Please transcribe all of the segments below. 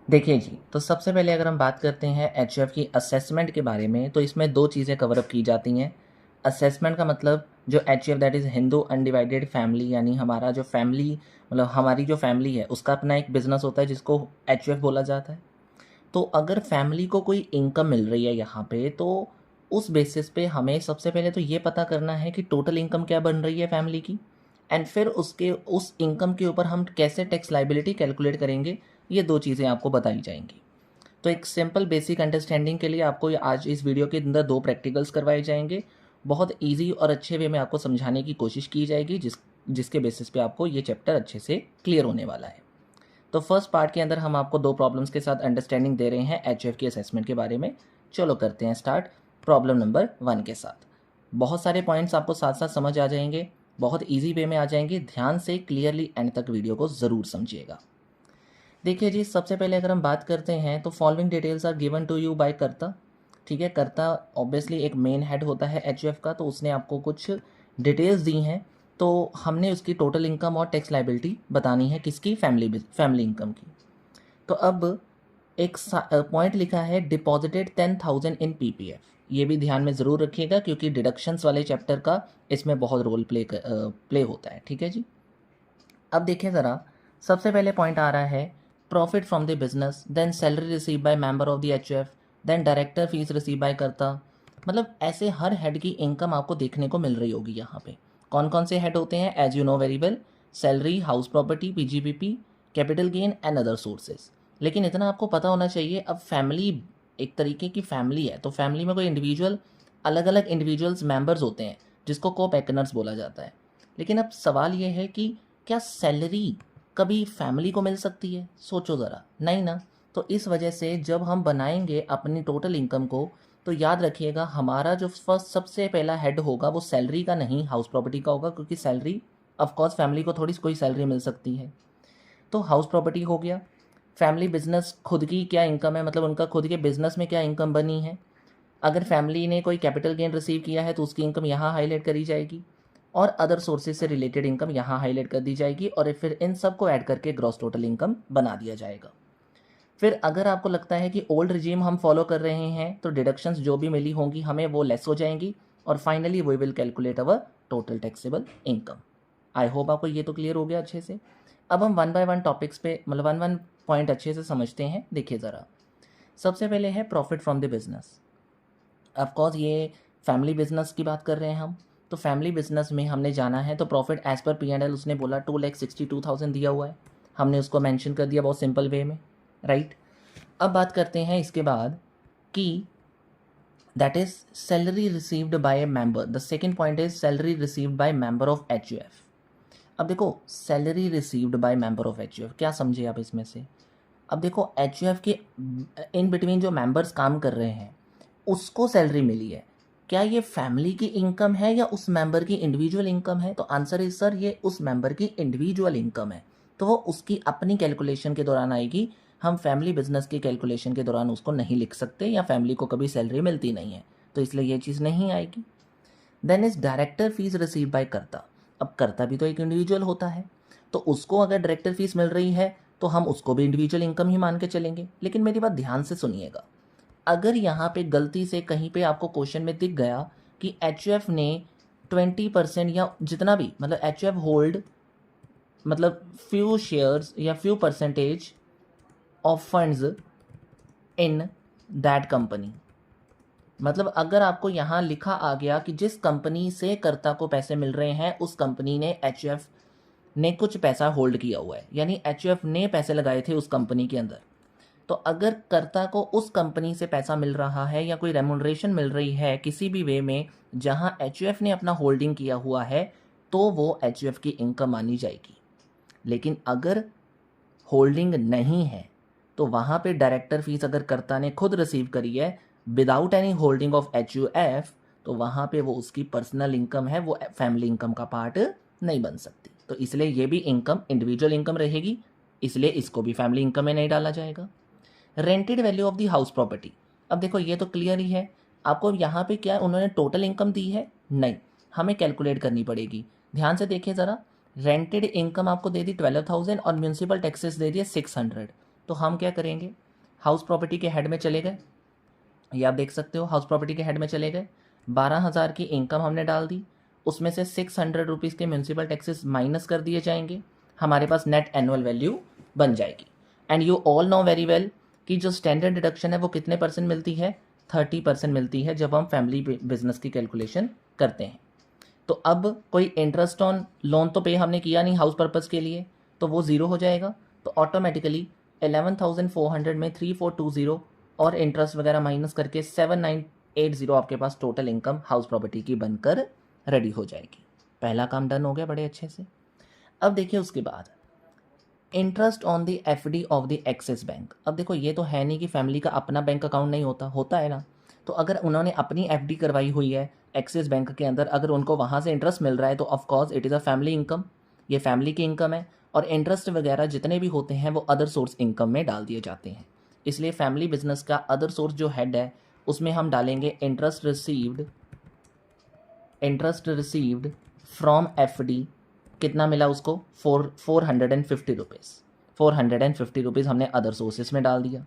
देखिए जी, तो सबसे पहले अगर हम बात करते हैं एचयूएफ की असेसमेंट के बारे में, तो इसमें 2 चीज़ें कवर अप की जाती हैं। असेसमेंट का मतलब जो HUF that is Hindu undivided family, यानी हमारा जो फैमिली मतलब हमारी जो फैमिली है उसका अपना एक बिज़नेस होता है जिसको एचयूएफ बोला जाता है। तो अगर फैमिली को कोई इनकम मिल रही है यहाँ पे, तो उस बेसिस पे हमें सबसे पहले तो ये पता करना है कि टोटल इनकम क्या बन रही है फैमिली की, एंड फिर उसके उस इनकम के ऊपर हम कैसे टैक्स लाइबिलिटी कैलकुलेट करेंगे, ये 2 चीज़ें आपको बताई जाएंगी। तो एक सिंपल बेसिक अंडरस्टैंडिंग के लिए आपको आज इस वीडियो के अंदर 2 प्रैक्टिकल्स करवाए जाएंगे। बहुत ईजी और अच्छे वे में आपको समझाने की कोशिश की जाएगी, जिसके बेसिस पे आपको ये चैप्टर अच्छे से क्लियर होने वाला है। तो फर्स्ट पार्ट के अंदर हम आपको 2 प्रॉब्लम्स के साथ अंडरस्टैंडिंग दे रहे हैं एचयूएफ की असेसमेंट के बारे में। चलो करते हैं स्टार्ट प्रॉब्लम नंबर 1 के साथ। बहुत सारे पॉइंट्स आपको साथ साथ समझ आ जाएंगे, बहुत ईजी वे में आ जाएंगे। ध्यान से क्लियरली एंड तक वीडियो को ज़रूर समझिएगा। देखिए जी, सबसे पहले अगर हम बात करते हैं तो following details are given to you by karta. ठीक है, कर्ता ऑब्वियसली एक मेन हेड होता है एचयूएफ का, तो उसने आपको कुछ डिटेल्स दी हैं। तो हमने उसकी टोटल इनकम और टैक्स लाइबिलिटी बतानी है, किसकी? फैमिली इनकम की। तो अब एक पॉइंट लिखा है डिपॉजिटेड 10,000 इन पीपीएफ। ये भी ध्यान में ज़रूर रखिएगा क्योंकि डिडक्शंस वाले चैप्टर का इसमें बहुत रोल प्ले होता है। ठीक है जी। अब देखिए ज़रा, सबसे पहले पॉइंट आ रहा है profit from the business, then salary receive by member of the HUF, then director fees receive by karta. मतलब ऐसे हर हेड की इनकम आपको देखने को मिल रही होगी यहाँ पे। कौन कौन से हेड होते हैं? As you know very well, salary, house property, PGBP, capital gain and other sources. लेकिन इतना आपको पता होना चाहिए, अब फैमिली एक तरीके की फैमिली है, तो फैमिली में कोई इंडिविजुअल, अलग अलग इंडिविजुअल्स मेंबर्स होते हैं जिसको को पैकनर्स बोला जाता है। लेकिन अब सवाल ये है कि क्या सैलरी कभी फैमिली को मिल सकती है? सोचो ज़रा, नहीं ना। तो इस वजह से जब हम बनाएंगे अपनी टोटल इनकम को, तो याद रखिएगा हमारा जो फर्स्ट सबसे पहला हेड होगा वो सैलरी का नहीं, हाउस प्रॉपर्टी का होगा, क्योंकि सैलरी ऑफकोर्स फैमिली को थोड़ी कोई सैलरी मिल सकती है। तो हाउस प्रॉपर्टी हो गया। फैमिली बिजनेस, खुद की क्या इनकम है, मतलब उनका खुद के बिजनेस में क्या इनकम बनी है। अगर फैमिली ने कोई कैपिटल गेन रिसीव किया है तो उसकी इनकम यहाँ हाईलाइट करी जाएगी, और अदर सोर्सेज से रिलेटेड इनकम यहाँ हाईलाइट कर दी जाएगी, और फिर इन सब को ऐड करके ग्रॉस टोटल इनकम बना दिया जाएगा। फिर अगर आपको लगता है कि ओल्ड रिजीम हम फॉलो कर रहे हैं तो डिडक्शंस जो भी मिली होंगी हमें वो लेस हो जाएंगी, और finally we will calculate our total taxable income. I hope आपको ये तो क्लियर हो गया अच्छे से। अब हम वन बाय वन टॉपिक्स पे, मतलब वन वन पॉइंट अच्छे से समझते हैं। देखिए ज़रा, सबसे पहले है profit from the business. Of course ये फैमिली बिजनेस की बात कर रहे हैं हम, तो फैमिली बिजनेस में हमने जाना है तो प्रॉफिट एज पर P&L उसने बोला 2,62,000 दिया हुआ है, हमने उसको मेंशन कर दिया बहुत सिंपल वे में, राइट। अब बात करते हैं इसके बाद कि that is salary received by A member. The second point is salary received by member of HUF. अब देखो, salary received by member of HUF क्या समझे आप इसमें से? अब देखो, एचयूएफ के इन बिटवीन जो मेंबर्स काम कर रहे हैं उसको सैलरी मिली है। क्या ये फैमिली की इनकम है या उस मेंबर की इंडिविजुअल इनकम है? तो आंसर इज सर, ये उस मेंबर की इंडिविजुअल इनकम है, तो वो उसकी अपनी कैलकुलेशन के दौरान आएगी। हम फैमिली बिजनेस की कैलकुलेशन के दौरान उसको नहीं लिख सकते, या फैमिली को कभी सैलरी मिलती नहीं है, तो इसलिए ये चीज़ नहीं आएगी। Then is director fees receive by karta. अब कर्ता भी तो एक इंडिविजुअल होता है, तो उसको अगर डायरेक्टर फीस मिल रही है तो हम उसको भी इंडिविजुअल इनकम ही मान के चलेंगे। लेकिन मेरी बात ध्यान से सुनिएगा, अगर यहाँ पे गलती से कहीं पे आपको क्वेश्चन में दिख गया कि एचयूएफ ने 20% या जितना भी, मतलब एचयूएफ होल्ड मतलब फ्यू शेयर्स या few percentage of funds in that company, मतलब अगर आपको यहाँ लिखा आ गया कि जिस कंपनी से कर्ता को पैसे मिल रहे हैं उस कंपनी ने एचयूएफ ने कुछ पैसा होल्ड किया हुआ है, यानी एचयूएफ ने पैसे लगाए थे उस कंपनी के अंदर, तो अगर कर्ता को उस कंपनी से पैसा मिल रहा है या कोई रेमुनरेशन मिल रही है किसी भी वे में जहां एचयूएफ ने अपना होल्डिंग किया हुआ है, तो वो एचयूएफ की इनकम मानी जाएगी। लेकिन अगर होल्डिंग नहीं है तो वहां पे डायरेक्टर फीस अगर कर्ता ने खुद रिसीव करी है without any holding of HUF, तो वहां पे वो उसकी पर्सनल इनकम है, वो फैमिली इनकम का पार्ट नहीं बन सकती। तो इसलिए ये भी इनकम इंडिविजुअल इनकम रहेगी, इसलिए इसको भी फैमिली इनकम में नहीं डाला जाएगा। Rented value of the house property. अब देखो, ये तो क्लियर ही है आपको, यहाँ पे क्या उन्होंने टोटल इनकम दी है? नहीं, हमें कैलकुलेट करनी पड़ेगी। ध्यान से देखिए ज़रा, रेंटेड इनकम आपको दे दी 12,000 और म्यूनसिपल टैक्सेस दे दिए 600। तो हम क्या करेंगे, हाउस प्रॉपर्टी के हेड में चले गए, ये आप देख सकते हो, हाउस प्रॉपर्टी के हेड में चले गए, 12,000 की इनकम हमने डाल दी, उसमें से 600 रुपीज़ के म्यूनसिपल टैक्सेस माइनस कर दिए जाएंगे, हमारे पास नेट एनुअल वैल्यू बन जाएगी। And you all know very well कि जो स्टैंडर्ड डिडक्शन है वो कितने % मिलती है, 30% मिलती है जब हम फैमिली बिजनेस की कैलकुलेशन करते हैं। तो अब कोई इंटरेस्ट ऑन लोन तो पे हमने किया नहीं हाउस पर्पज़ के लिए, तो वो ज़ीरो हो जाएगा। तो ऑटोमेटिकली 11,400 में 3,420 और इंटरेस्ट वगैरह माइनस करके 7,980 आपके पास टोटल इनकम हाउस प्रॉपर्टी की बनकर रेडी हो जाएगी। पहला काम डन हो गया बड़े अच्छे से। अब देखिए उसके बाद interest on the FD of the axis bank. अब देखो ये तो है नहीं कि फैमिली का अपना बैंक अकाउंट नहीं होता, होता है ना। तो अगर उन्होंने अपनी एफडी करवाई हुई है एक्सिस बैंक के अंदर, अगर उनको वहाँ से इंटरेस्ट मिल रहा है तो of course it is a family income, ये फैमिली की इनकम है। और इंटरेस्ट वगैरह जितने भी होते हैं वो अदर सोर्स इनकम में डाल दिए जाते हैं। इसलिए फैमिली बिजनेस का अदर सोर्स जो हेड है उसमें हम डालेंगे इंटरेस्ट रिसीव्ड फ्रॉम एफडी। कितना मिला उसको, 450 रुपीज़, 450 रुपीज़ हमने अदर सोर्सेस में डाल दिया।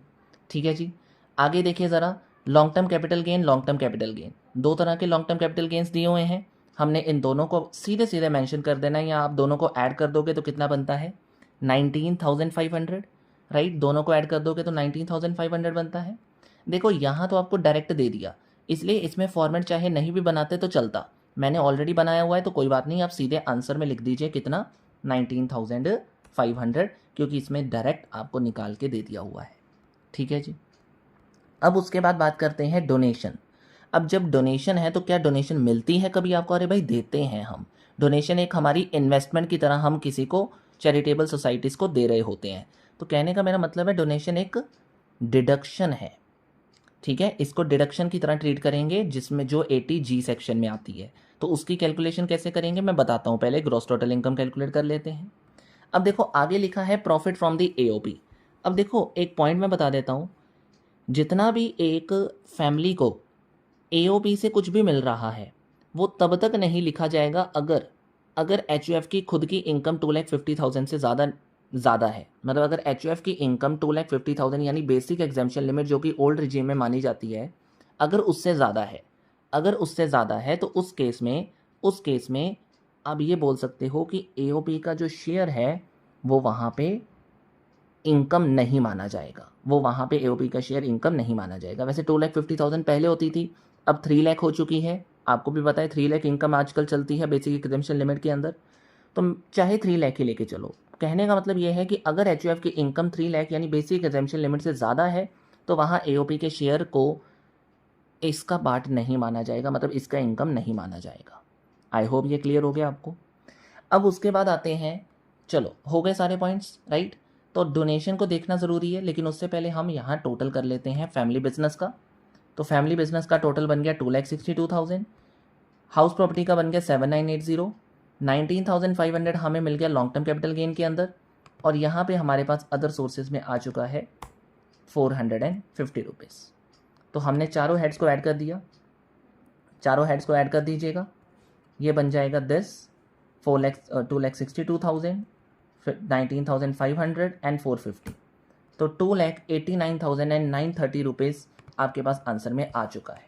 ठीक है जी। आगे देखिए ज़रा, long term capital gain, long term capital gain, दो तरह के लॉन्ग टर्म कैपिटल गेन्स दिए हुए हैं। हमने इन दोनों को सीधे सीधे मेंशन कर देना है, या आप दोनों को ऐड कर दोगे तो कितना बनता है, 19,500, राइट। दोनों को ऐड कर दोगे तो 19,500 बनता है। देखो यहाँ तो आपको डायरेक्ट दे दिया, इसलिए इसमें फॉर्मेट चाहे नहीं भी बनाते तो चलता, मैंने ऑलरेडी बनाया हुआ है तो कोई बात नहीं, आप सीधे आंसर में लिख दीजिए कितना, 19,500, क्योंकि इसमें डायरेक्ट आपको निकाल के दे दिया हुआ है। ठीक है जी। अब उसके बाद बात करते हैं डोनेशन। अब जब डोनेशन है तो क्या डोनेशन मिलती है कभी आपको, अरे भाई देते हैं हम। डोनेशन एक हमारी इन्वेस्टमेंट की तरह हम किसी को चैरिटेबल सोसाइटीज़ को दे रहे होते हैं। तो कहने का मेरा मतलब है डोनेशन एक डिडक्शन है। ठीक है, इसको डिडक्शन की तरह ट्रीट करेंगे, जिसमें जो 80G सेक्शन में आती है। तो उसकी कैलकुलेशन कैसे करेंगे मैं बताता हूँ, पहले ग्रॉस टोटल इनकम कैलकुलेट कर लेते हैं। अब देखो आगे लिखा है प्रॉफिट फ्रॉम द एओपी। अब देखो एक पॉइंट मैं बता देता हूँ, जितना भी एक फैमिली को एओपी से कुछ भी मिल रहा है वो तब तक नहीं लिखा जाएगा अगर HUF की खुद की इनकम 2,50,000 से ज़्यादा है। मतलब अगर HUF की इनकम 2,50,000 यानी बेसिक एग्जेम्पशन लिमिट जो कि ओल्ड रिजीम में मानी जाती है, अगर उससे ज़्यादा है तो उस केस में आप ये बोल सकते हो कि एओपी का जो शेयर है वो वहाँ पे इनकम नहीं माना जाएगा, वो वहाँ पे एओपी का शेयर इनकम नहीं माना जाएगा। वैसे 2,50,000 पहले होती थी, अब 3 लाख हो चुकी है। आपको भी पता है 3 लाख इनकम आजकल चलती है बेसिक एग्जेम्पशन लिमिट के अंदर, तो चाहे 3 लाख ही लेके चलो। कहने का मतलब ये है कि अगर HUF की इनकम 3 लाख यानी बेसिक एग्जेम्पशन लिमिट से ज़्यादा है तो वहाँ एओपी के शेयर को इसका पार्ट नहीं माना जाएगा, मतलब इसका इनकम नहीं माना जाएगा। आई होप ये क्लियर हो गया आपको। अब उसके बाद आते हैं, चलो हो गए सारे पॉइंट्स, राइट। तो डोनेशन को देखना ज़रूरी है, लेकिन उससे पहले हम यहाँ टोटल कर लेते हैं फैमिली बिजनेस का। तो फैमिली बिजनेस का टोटल बन गया 2,62,000, हाउस प्रॉपर्टी का बन गया 7,980, 19,500 हमें मिल गया लॉन्ग टर्म कैपिटल गेन के अंदर, और यहाँ पे हमारे पास अदर सोर्सेज में आ चुका है 450 रुपीज़। तो हमने चारों हेड्स को ऐड कर दिया, चारों हेड्स को ऐड कर दीजिएगा, ये बन जाएगा 2,62,000, 19,500 एंड 450, तो 2,89,930 रुपीज़ आपके पास आंसर में आ चुका है।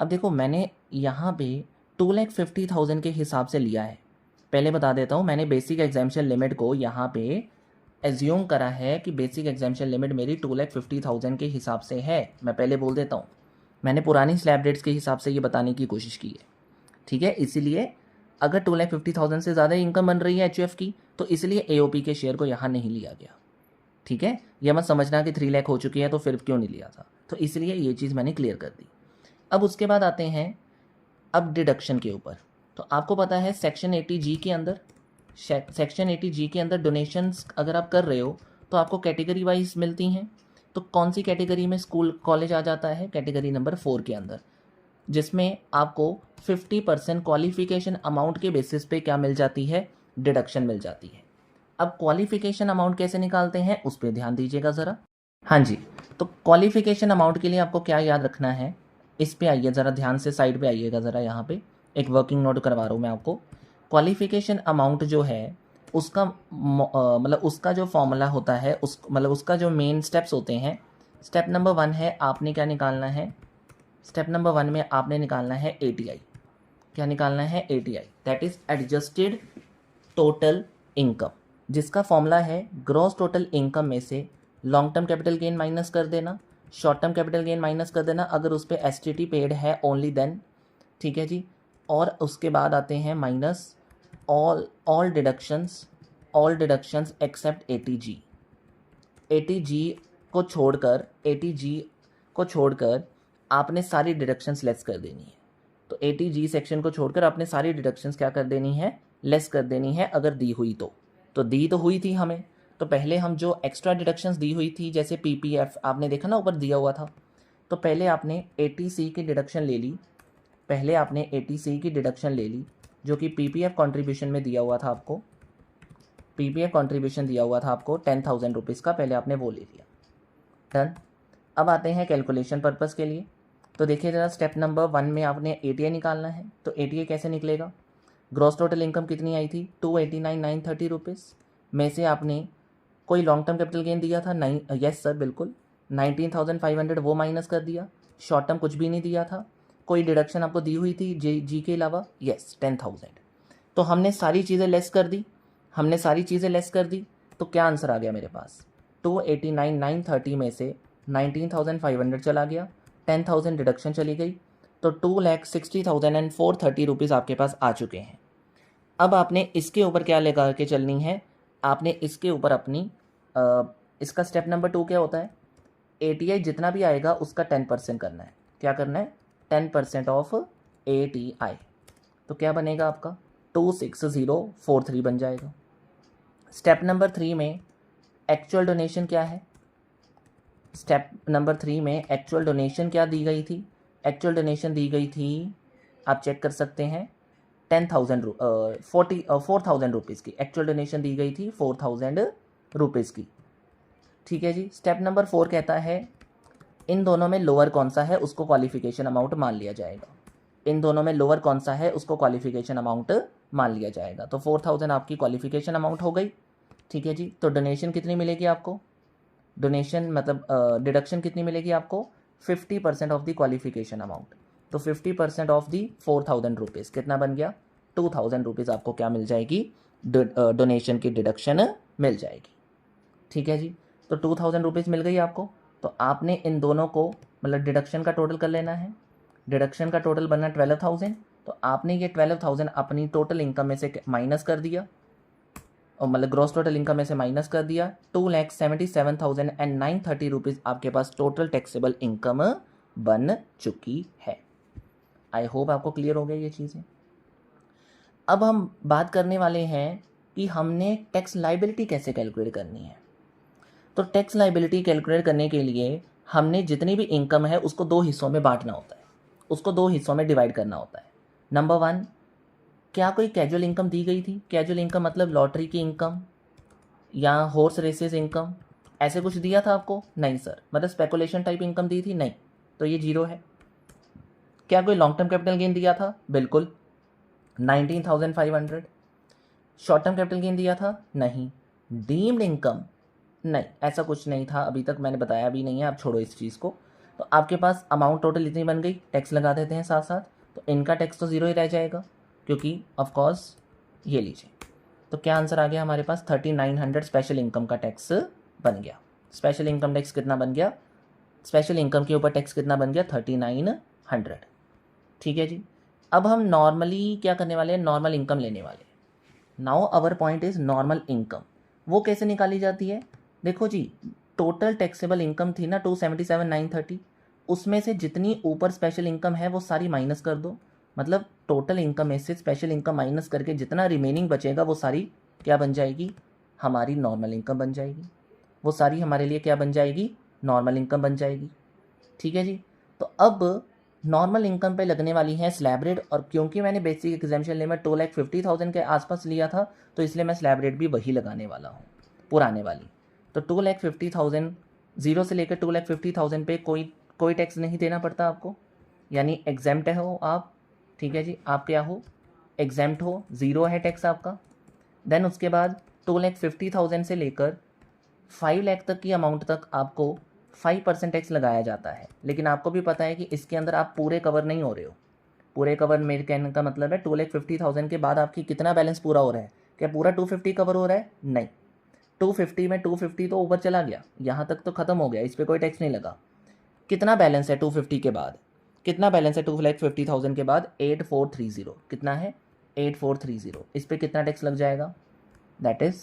अब देखो मैंने यहाँ पे 2,50,000 के हिसाब से लिया है। पहले बता देता हूँ, मैंने बेसिक एग्जाम्पशन लिमिट को यहाँ पे एज्यूम करा है कि बेसिक एग्जाम्पशन लिमिट मेरी 2,50,000 के हिसाब से है। मैं पहले बोल देता हूँ, मैंने पुरानी स्लैब डेट्स के हिसाब से ये बताने की कोशिश की है। ठीक है, इसीलिए अगर 2,50,000 से ज़्यादा इनकम बन रही है HUF की तो इसलिए एओपी के शेयर को यहाँ नहीं लिया गया। ठीक है, यह मत समझना कि 3 लाख हो चुकी है तो फिर क्यों नहीं लिया था, तो इसलिए ये चीज़ मैंने क्लियर कर दी। अब उसके बाद आते हैं अब डिडक्शन के ऊपर। तो आपको पता है सेक्शन 80G के अंदर डोनेशंस अगर आप कर रहे हो तो आपको कैटेगरी वाइज मिलती हैं। तो कौन सी कैटेगरी में स्कूल कॉलेज आ जाता है, कैटेगरी नंबर 4 के अंदर, जिसमें आपको 50% क्वालिफिकेशन अमाउंट के बेसिस पे क्या मिल जाती है, डिडक्शन मिल जाती है। अब क्वालिफिकेशन अमाउंट कैसे निकालते हैं उस पर ध्यान दीजिएगा ज़रा। हाँ जी, तो क्वालिफिकेशन अमाउंट के लिए आपको क्या याद रखना है, इस पे आइए ज़रा, ध्यान से साइड पे आइएगा ज़रा, यहाँ पे एक वर्किंग नोट करवा रहा हूँ मैं आपको। क्वालिफिकेशन अमाउंट जो है उसका मतलब उसका जो फॉर्मूला होता है, उस मतलब उसका जो मेन स्टेप्स होते हैं, स्टेप नंबर 1 है आपने क्या निकालना है, स्टेप नंबर 1 में आपने निकालना है ATI। क्या निकालना है? ATI, that is adjusted total income, जिसका फॉर्मूला है ग्रॉस टोटल इनकम में से long term capital gain minus कर देना, short term capital gain minus कर देना, अगर उस पर STT पेड है ओनली देन, ठीक है जी। और उसके बाद आते हैं minus all deductions except ATG। ATG को छोड़कर आपने सारी डिडक्शंस लेस कर देनी है। तो ATG सेक्शन को छोड़कर आपने सारी डिडक्शंस क्या कर देनी है? लेस कर देनी है, अगर दी हुई तो दी तो हुई थी हमें। तो पहले हम जो एक्स्ट्रा डिडक्शंस दी हुई थी, जैसे PPF आपने देखा ना ऊपर दिया हुआ था, तो पहले आपने ATC की डिडक्शन ले ली, जो कि PPF कॉन्ट्रीब्यूशन में दिया हुआ था आपको, PPF कॉन्ट्रीब्यूशन दिया हुआ था आपको 10,000 रुपीज़ का, पहले आपने वो ले लिया। डन। अब आते हैं कैलकुलेशन पर्पज़ के लिए। तो देखिए ज़रा, स्टेप नंबर 1 में आपने ATI निकालना है। तो ATI कैसे निकलेगा? ग्रॉस टोटल इनकम कितनी आई थी? 289,930 रुपीज़ में से आपने कोई लॉन्ग टर्म कैपिटल गेन दिया था? यस सर, बिल्कुल 19,500 वो माइनस कर दिया। शॉर्ट टर्म कुछ भी नहीं दिया था। कोई डिडक्शन आपको दी हुई थी जी के अलावा? यस, 10,000। तो हमने सारी चीज़ें लेस कर दी, तो क्या आंसर आ गया मेरे पास? 289,930 में से 19,500 चला गया, 10,000 डिडक्शन चली गई, तो 2,60,430 रुपीज़ आपके पास आ चुके हैं। अब आपने इसके ऊपर क्या लगा के चलनी है? आपने इसके ऊपर अपनी इसका स्टेप नंबर 2 क्या होता है? ATI जितना भी आएगा उसका 10% करना है। क्या करना है? 10% ऑफ ATI। तो क्या बनेगा आपका? 26043 बन जाएगा। स्टेप नंबर 3 में एक्चुअल डोनेशन क्या है? स्टेप नंबर 3 में एक्चुअल डोनेशन क्या दी गई थी? एक्चुअल डोनेशन दी गई थी, आप चेक कर सकते हैं, 4,000 रुपीज़ की एक्चुअल डोनेशन दी गई थी, 4,000 रुपीज़ की। ठीक है जी। स्टेप नंबर 4 कहता है इन दोनों में लोअर कौन सा है उसको क्वालिफिकेशन अमाउंट मान लिया जाएगा। तो 4,000 आपकी क्वालिफिकेशन अमाउंट हो गई। ठीक है जी। तो डोनेशन कितनी मिलेगी आपको? डोनेशन मतलब डिडक्शन कितनी मिलेगी आपको? 50% ऑफ द क्वालिफिकेशन अमाउंट। तो 50% ऑफ दी 4,000 रुपीज़ कितना बन गया? 2,000 रुपीज़ आपको क्या मिल जाएगी? डोनेशन की डिडक्शन मिल जाएगी। ठीक है जी। तो 2,000 रुपीज़ मिल गई आपको। तो आपने इन दोनों को मतलब डिडक्शन का टोटल कर लेना है। डिडक्शन का टोटल बनना 12,000। तो आपने ये 12,000 अपनी टोटल इनकम में से माइनस कर दिया, और मतलब ग्रॉस टोटल इनकम में से माइनस कर दिया। 2,77,930 रुपीज़ आपके पास टोटल टैक्सेबल इनकम बन चुकी है। आई होप आपको क्लियर हो गया ये चीज़ें। अब हम बात करने वाले हैं कि हमने टैक्स लाइबिलिटी कैसे कैलकुलेट करनी है। तो टैक्स लाइबिलिटी कैलकुलेट करने के लिए हमने जितनी भी इनकम है उसको 2 हिस्सों में बांटना होता है, उसको 2 हिस्सों में डिवाइड करना होता है। नंबर 1, क्या कोई कैजुअल इनकम दी गई थी? कैजुअल इनकम मतलब लॉटरी की इनकम या हॉर्स रेसेस इनकम, ऐसे कुछ दिया था आपको? नहीं सर। मतलब स्पेकुलेशन टाइप इनकम दी थी? नहीं, तो ये 0 है। क्या कोई लॉन्ग टर्म कैपिटल गेन दिया था? बिल्कुल, 19,500। शॉर्ट टर्म कैपिटल गेन दिया था? नहीं। Deemed income? नहीं, ऐसा कुछ नहीं था, अभी तक मैंने बताया भी नहीं है, आप छोड़ो इस चीज़ को। तो आपके पास अमाउंट टोटल इतनी बन गई, टैक्स लगा देते हैं साथ साथ, तो इनका टैक्स तो 0 ही रह जाएगा, क्योंकि ऑफकोर्स ये लीजिए। तो क्या आंसर आ गया हमारे पास? 3,900 स्पेशल इनकम का टैक्स बन गया। स्पेशल इनकम टैक्स कितना बन गया? स्पेशल इनकम के ऊपर टैक्स कितना बन गया? 3,900। ठीक है जी। अब हम नॉर्मली क्या करने वाले हैं? नॉर्मल इनकम लेने वाले। Now our point is normal income. वो कैसे निकाली जाती है? देखो जी, टोटल टैक्सेबल इनकम थी ना 277,930, उसमें से जितनी ऊपर स्पेशल इनकम है वो सारी माइनस कर दो। मतलब टोटल इनकम में से स्पेशल इनकम माइनस करके जितना रिमेनिंग बचेगा वो सारी क्या बन जाएगी? हमारी नॉर्मल इनकम बन जाएगी। वो सारी हमारे लिए क्या बन जाएगी? नॉर्मल इनकम बन जाएगी। ठीक है जी। तो अब नॉर्मल इनकम पे लगने वाली है स्लैब रेट, और क्योंकि मैंने बेसिक एग्जाम्पशन लिमिट 2,50,000 के आसपास लिया था, तो इसलिए मैं स्लैब रेट भी वही लगाने वाला हूँ, पुराने वाली। तो 2,50,000 0 से लेकर 2,50,000 पे कोई टैक्स नहीं देना पड़ता आपको, यानी एग्जेम्प्ट हो आप। ठीक है जी, आप क्या हो? एग्जेम्प्ट हो, 0 है टैक्स आपका। देन उसके बाद 2,50,000 से लेकर 5 लाख तक की अमाउंट तक आपको 5% टैक्स लगाया जाता है। लेकिन आपको भी पता है कि इसके अंदर आप पूरे कवर नहीं हो रहे हो। पूरे कवर मेरे कहने का मतलब है 2,50,000 के बाद आपकी कितना बैलेंस पूरा हो रहा है? क्या पूरा 250 कवर हो रहा है? नहीं, 250 में 250 तो ऊपर चला गया, यहाँ तक तो ख़त्म हो गया, इस पर कोई टैक्स नहीं लगा। कितना बैलेंस है 250 के बाद? कितना बैलेंस है 2,50,000 के बाद? 8430। कितना है? 8430। इस पर कितना टैक्स लग जाएगा? That is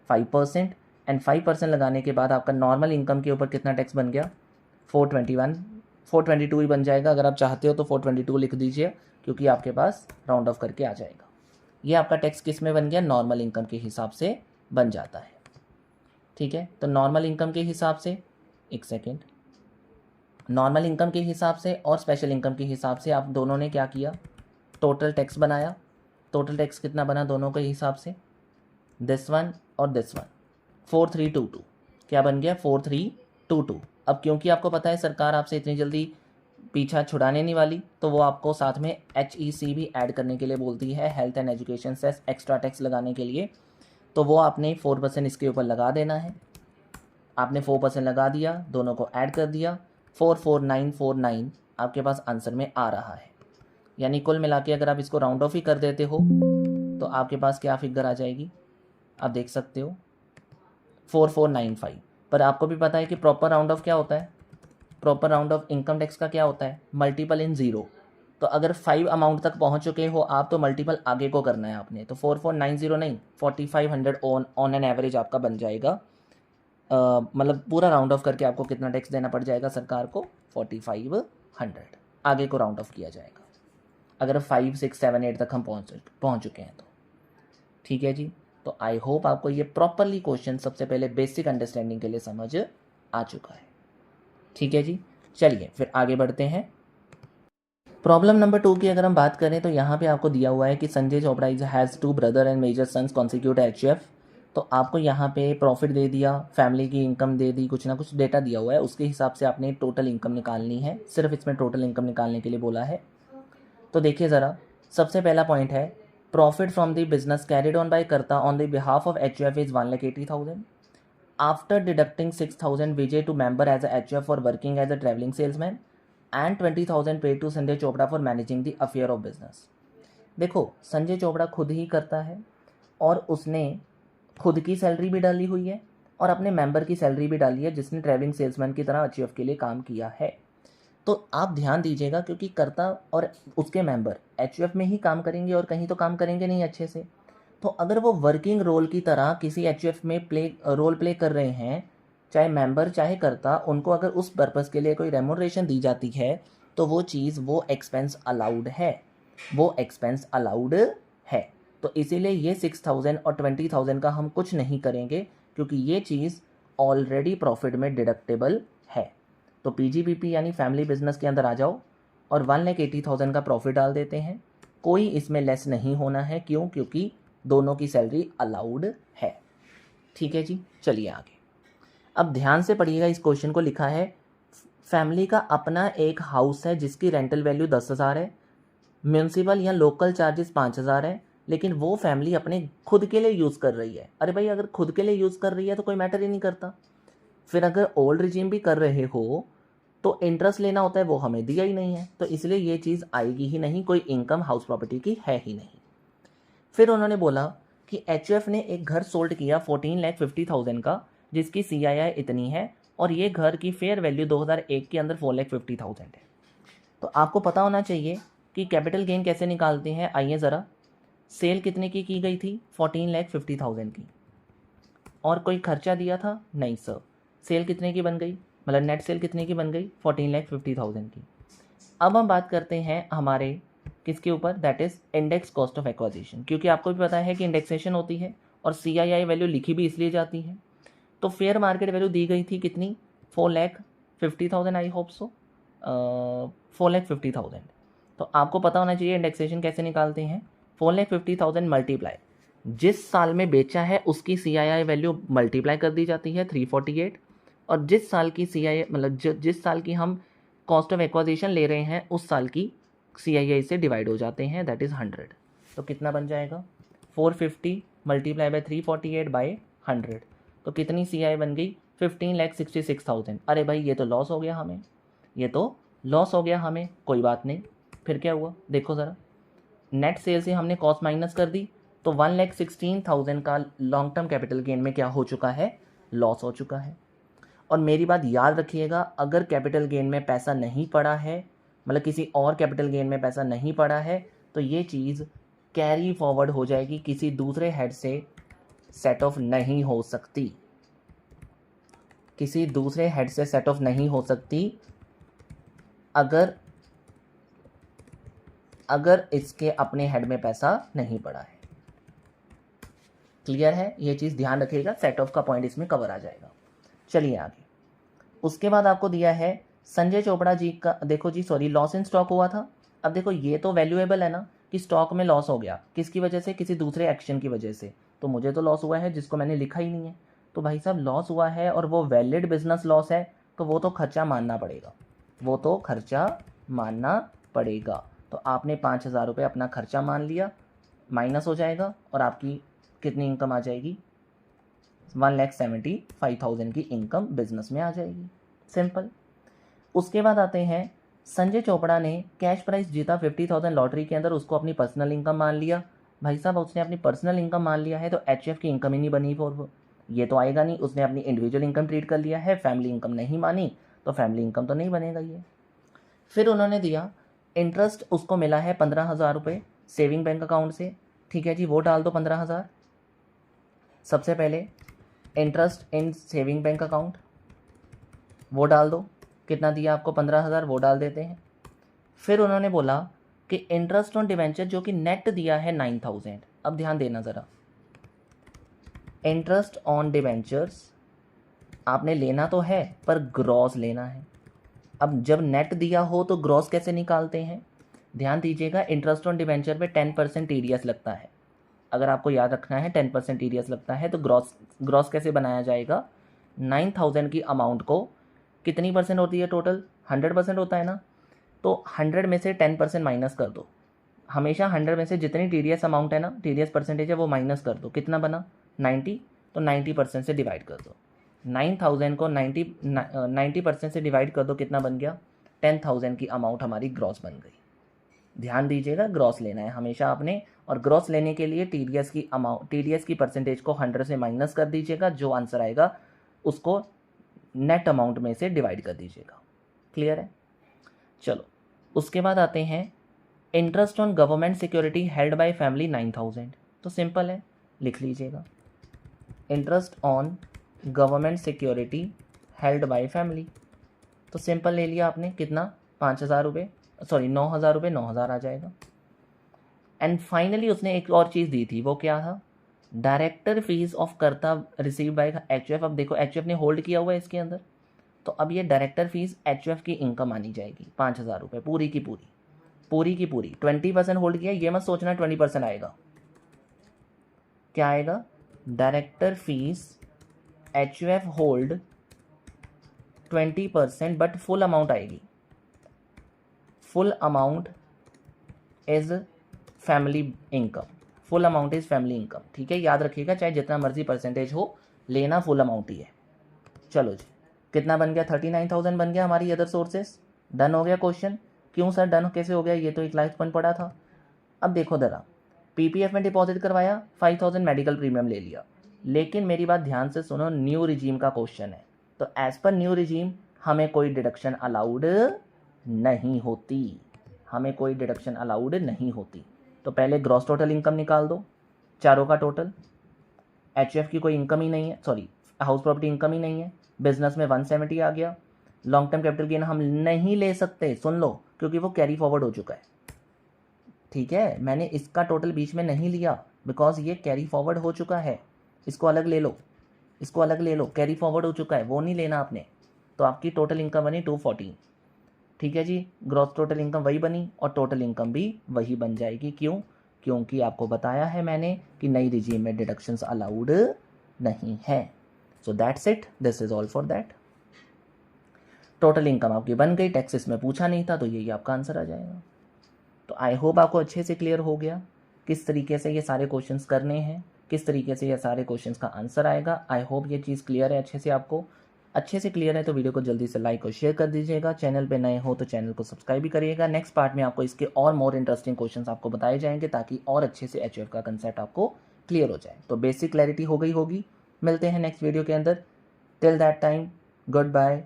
5%। एंड 5% लगाने के बाद आपका नॉर्मल इनकम के ऊपर कितना टैक्स बन गया? 422 ही बन जाएगा। अगर आप चाहते हो तो 422 लिख दीजिए, क्योंकि आपके पास राउंड ऑफ करके आ जाएगा। ये आपका टैक्स किस में बन गया? नॉर्मल इनकम के हिसाब से बन जाता है। ठीक है, तो नॉर्मल इनकम के हिसाब से, एक सेकेंड, नॉर्मल इनकम के हिसाब से और स्पेशल इनकम के हिसाब से आप दोनों ने क्या किया? टोटल टैक्स बनाया। टोटल टैक्स कितना बना दोनों के हिसाब से? दिस वन और दिस वन, 4322। क्या बन गया? 4322। अब क्योंकि आपको पता है सरकार आपसे इतनी जल्दी पीछा छुड़ाने नहीं वाली, तो वो आपको साथ में HEC भी ऐड करने के लिए बोलती है, health and education cess extra tax लगाने के लिए। तो वो आपने 4% इसके ऊपर लगा देना है। आपने 4% लगा दिया, दोनों को ऐड कर दिया, 44949 आपके पास आंसर में आ रहा है। यानी कुल मिला के अगर आप इसको राउंड ऑफ ही कर देते हो तो आपके पास क्या फिगर आ जाएगी? आप देख सकते हो 4495। पर आपको भी पता है कि प्रॉपर राउंड ऑफ क्या होता है? Proper round of income tax का क्या होता है? मल्टीपल इन ज़ीरो। तो अगर 5 अमाउंट तक पहुंच चुके हो आप तो मल्टीपल आगे को करना है आपने। तो 4490 नहीं, 4500 ऑन एन एवरेज आपका बन जाएगा। मतलब पूरा राउंड ऑफ करके आपको कितना टैक्स देना पड़ जाएगा सरकार को? 4500 आगे को राउंड ऑफ किया जाएगा, अगर 5 6 7 8 तक हम पहुंच चुके हैं तो। ठीक है जी, तो आई होप आपको ये प्रॉपरली क्वेश्चन सबसे पहले बेसिक अंडरस्टैंडिंग के लिए समझ आ चुका है। ठीक है जी, चलिए फिर आगे बढ़ते हैं। प्रॉब्लम नंबर 2 की अगर हम बात करें तो यहाँ पे आपको दिया हुआ है कि Sanjay Chopra has 2 brother and major sons consecutive HUF। तो आपको यहाँ पे प्रॉफिट दे दिया, फैमिली की इनकम दे दी, कुछ ना कुछ डेटा दिया हुआ है, उसके हिसाब से आपने टोटल इनकम निकालनी है। सिर्फ इसमें टोटल इनकम निकालने के लिए बोला है। तो देखिए ज़रा, सबसे पहला पॉइंट है profit from the business carried on by karta on the behalf of HUF is 1,80,000 after deducting 6,000 Vijay to member as a HUF for working as a travelling salesman and 20,000 paid to Sanjay Chopra for managing the affair of business. देखो, संजय चोपड़ा खुद ही करता है और उसने खुद की salary भी डाली हुई है और अपने मेंबर की सैलरी भी डाली है जिसने ट्रैवलिंग सेल्समैन की तरह HUF के लिए काम किया है। तो आप ध्यान दीजिएगा, क्योंकि कर्ता और उसके मेंबर HUF में ही काम करेंगे और कहीं तो काम करेंगे नहीं अच्छे से। तो अगर वो वर्किंग रोल की तरह किसी HUF में रोल प्ले कर रहे हैं, चाहे मेंबर चाहे कर्ता, उनको अगर उस पर्पज़ के लिए कोई रेम्यूनरेशन दी जाती है तो वो चीज़, वो एक्सपेंस अलाउड है, वो एक्सपेंस अलाउड है। तो इसीलिए ये 6,000 और 20,000 का हम कुछ नहीं करेंगे, क्योंकि ये चीज़ ऑलरेडी प्रॉफिट में डिडक्टेबल है। तो PGBP यानी फैमिली बिजनेस के अंदर आ जाओ और 1,80,000 का प्रॉफिट डाल देते हैं। कोई इसमें लेस नहीं होना है, क्यों? क्योंकि दोनों की सैलरी अलाउड है। ठीक है जी, चलिए आगे। अब ध्यान से पढ़िएगा, इस क्वेश्चन को लिखा है फैमिली का अपना एक हाउस है जिसकी रेंटल वैल्यू 10,000 है, म्यूनसिपल या लोकल चार्जेस 5,000 है, लेकिन वो फैमिली अपने खुद के लिए यूज़ कर रही है। अरे भाई, अगर खुद के लिए यूज़ कर रही है तो कोई मैटर ही नहीं करता। फिर अगर ओल्ड रिजीम भी कर रहे हो तो इंटरेस्ट लेना होता है, वो हमें दिया ही नहीं है, तो इसलिए ये चीज़ आएगी ही नहीं, कोई इनकम हाउस प्रॉपर्टी की है ही नहीं। फिर उन्होंने बोला कि HUF ने एक घर सोल्ड किया 14,50,000 का, जिसकी CII इतनी है और ये घर की फेयर वैल्यू 2001 के अंदर 4,50,000 है। तो आपको पता होना चाहिए कि कैपिटल गेन कैसे निकालते हैं। आइए ज़रा, सेल कितने की गई थी? 14,50,000 की। और कोई खर्चा दिया था? नहीं सर। सेल कितने की बन गई, मतलब नेट सेल कितने की बन गई? 14,50,000 की। अब हम बात करते हैं हमारे किसके ऊपर? That is index cost of acquisition, क्योंकि आपको भी पता है कि इंडेक्सेशन होती है और CII वैल्यू लिखी भी इसलिए जाती है। तो फेयर मार्केट वैल्यू दी गई थी कितनी? 4,50,000। I hope so 4,50,000। तो आपको पता होना चाहिए इंडेक्सेशन कैसे निकालते हैं। 4,50,000 मल्टीप्लाई जिस साल में बेचा है उसकी CII वैल्यू मल्टीप्लाई कर दी जाती है 348, और जिस साल की CII मतलब जिस साल की हम कॉस्ट ऑफ एक्वाजिशन ले रहे हैं उस साल की CII से डिवाइड हो जाते हैं, दैट इज़ 100। तो कितना बन जाएगा? 450 मल्टीप्लाई बाय 348 बाय 100, तो कितनी CI बन गई 15,66,000। अरे भाई ये तो लॉस हो गया हमें, ये तो लॉस हो गया हमें। कोई बात नहीं, फिर क्या हुआ देखो ज़रा, नेट सेल से हमने कॉस्ट माइनस कर दी, तो 1,16,000 का लॉन्ग टर्म कैपिटल गेन में क्या हो चुका है, लॉस हो चुका है। और मेरी बात याद रखिएगा, अगर कैपिटल गेन में पैसा नहीं पड़ा है, मतलब किसी और कैपिटल गेन में पैसा नहीं पड़ा है, तो ये चीज़ कैरी फॉरवर्ड हो जाएगी, किसी दूसरे हेड से सेट ऑफ नहीं हो सकती, किसी दूसरे हेड से सेट ऑफ नहीं हो सकती अगर इसके अपने हेड में पैसा नहीं पड़ा है। क्लियर है, ये चीज़ ध्यान रखिएगा, सेट ऑफ का पॉइंट इसमें कवर आ जाएगा। चलिए आगे, उसके बाद आपको दिया है संजय चोपड़ा जी का, देखो जी सॉरी, लॉस इन स्टॉक हुआ था। अब देखो ये तो वैल्यूएबल है ना कि स्टॉक में लॉस हो गया, किसकी वजह से, किसी दूसरे एक्शन की वजह से, तो मुझे तो लॉस हुआ है जिसको मैंने लिखा ही नहीं है। तो भाई साहब लॉस हुआ है और वो वैलिड बिजनेस लॉस है, तो वो तो खर्चा मानना पड़ेगा, वो तो खर्चा मानना पड़ेगा। तो आपने 5,000 रुपये अपना खर्चा मान लिया, माइनस हो जाएगा और आपकी कितनी इनकम आ जाएगी, 1,75,000 की इनकम बिजनेस में आ जाएगी, सिंपल। उसके बाद आते हैं, संजय चोपड़ा ने कैश प्राइस जीता 50,000 लॉटरी के अंदर, उसको अपनी पर्सनल इनकम मान लिया। भाई साहब उसने अपनी पर्सनल इनकम मान लिया है तो HUF की इनकम ही नहीं बनी, फॉर ये तो आएगा नहीं। उसने अपनी इंडिविजुअल इनकम ट्रीट कर लिया है, फैमिली इनकम नहीं मानी, तो फैमिली इनकम तो नहीं बनेगा ये। फिर उन्होंने दिया इंटरेस्ट, उसको मिला है 15,000 रुपये सेविंग बैंक अकाउंट से, ठीक है जी, वो डाल दो 15,000। सबसे पहले interest in saving bank account वो डाल दो, कितना दिया आपको 15,000, वो डाल देते हैं। फिर उन्होंने बोला कि इंटरेस्ट ऑन डिवेंचर जो कि नेट दिया है 9,000। अब ध्यान देना ज़रा, इंटरेस्ट ऑन डिवेंचर्स आपने लेना तो है पर ग्रॉस लेना है। अब जब नेट दिया हो तो ग्रॉस कैसे निकालते हैं, ध्यान दीजिएगा, इंटरेस्ट ऑन डिवेंचर पे 10% TDS लगता है। अगर आपको याद रखना है 10% TDS लगता है, तो ग्रॉस कैसे बनाया जाएगा, 9,000 की अमाउंट को कितनी परसेंट होती है टोटल, 100% होता है ना, तो 100 में से 10% माइनस कर दो। हमेशा 100 में से जितनी TDS अमाउंट है ना, TDS परसेंटेज है, वो माइनस कर दो, कितना बना 90, तो 90% से डिवाइड कर दो। 9,000 को 90% से डिवाइड कर दो, कितना बन गया 10,000 की अमाउंट हमारी ग्रॉस बन गई। ध्यान दीजिएगा, ग्रॉस लेना है हमेशा आपने, और ग्रॉस लेने के लिए TDS की परसेंटेज को 100 से माइनस कर दीजिएगा, जो आंसर आएगा उसको नेट अमाउंट में से डिवाइड कर दीजिएगा। क्लियर है, चलो उसके बाद आते हैं, interest on government security held by family 9,000, तो सिंपल है, लिख लीजिएगा interest on government security held by family, तो सिंपल ले लिया आपने, कितना 5,000 रुपये, सॉरी 9,000 रुपये, 9,000 आ जाएगा। एंड फाइनली उसने एक और चीज़ दी थी, वो क्या था, डायरेक्टर फीस ऑफ कर्ता रिसीव बाय HUF। अब देखो HUF ने होल्ड किया हुआ है इसके अंदर, तो अब ये डायरेक्टर फीस HUF की इनकम आनी जाएगी 5,000 रुपये, पूरी की पूरी, पूरी की पूरी। 20% होल्ड किया, ये मत सोचना 20% आएगा, क्या आएगा, director fees HUF hold 20%, but full amount आएगी, full amount is family income, full amount is family income, ठीक है, याद रखिएगा, चाहे जितना मर्जी परसेंटेज हो, लेना फुल अमाउंट ही है। चलो जी, कितना बन गया 39,000 बन गया हमारी अदर सोर्सेस, डन हो गया क्वेश्चन। क्यों सर डन कैसे हो गया, ये तो एक लाइफ पॉइंट पड़ा था। अब देखो जरा, PPF में डिपॉजिट करवाया, 5,000 मेडिकल प्रीमियम ले लिया, लेकिन मेरी बात ध्यान से सुनो, न्यू रिजीम का क्वेश्चन है, तो एज पर न्यू रिजीम हमें कोई डिडक्शन अलाउड नहीं होती, हमें कोई डिडक्शन अलाउड नहीं होती। तो पहले ग्रॉस टोटल इनकम निकाल दो, चारों का टोटल, HUF की कोई इनकम ही नहीं है, सॉरी हाउस प्रॉपर्टी इनकम ही नहीं है, बिजनेस में 170 आ गया, लॉन्ग टर्म कैपिटल गेन हम नहीं ले सकते, सुन लो, क्योंकि वो कैरी फॉरवर्ड हो चुका है, ठीक है, मैंने इसका टोटल बीच में नहीं लिया, बिकॉज ये कैरी फॉरवर्ड हो चुका है, इसको अलग ले लो, इसको अलग ले लो, कैरी फॉरवर्ड हो चुका है, वो नहीं लेना आपने। तो आपकी टोटल इनकम बनी 214, ठीक है जी, ग्रॉस टोटल इनकम वही बनी और टोटल इनकम भी वही बन जाएगी। क्यों, क्योंकि आपको बताया है मैंने कि नई रिजीम में डिडक्शंस अलाउड नहीं है। So that's it, this is all for that. Total income आपकी बन गई, टैक्सेस में पूछा नहीं था, तो यही आपका आंसर आ जाएगा। तो आई होप आपको अच्छे से क्लियर हो गया। किस तरीके से ये सारे क्वेश्चंस करने हैं, किस तरीके से ये सारे क्वेश्चंस का आंसर आएगा। आई होप ये चीज़ क्लियर है, अच्छे से क्लियर है तो वीडियो को जल्दी से लाइक और शेयर कर दीजिएगा। चैनल पे नए हो तो चैनल को सब्सक्राइब भी करिएगा। नेक्स्ट पार्ट में आपको इसके और मोर इंटरेस्टिंग क्वेश्चंस आपको बताए जाएंगे ताकि और अच्छे से HUF का कंसेप्ट आपको क्लियर हो जाए। तो बेसिक क्लैरिटी हो गई होगी। मिलते हैं नेक्स्ट वीडियो के अंदर। Till that time, goodbye,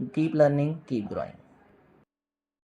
keep learning, keep growing.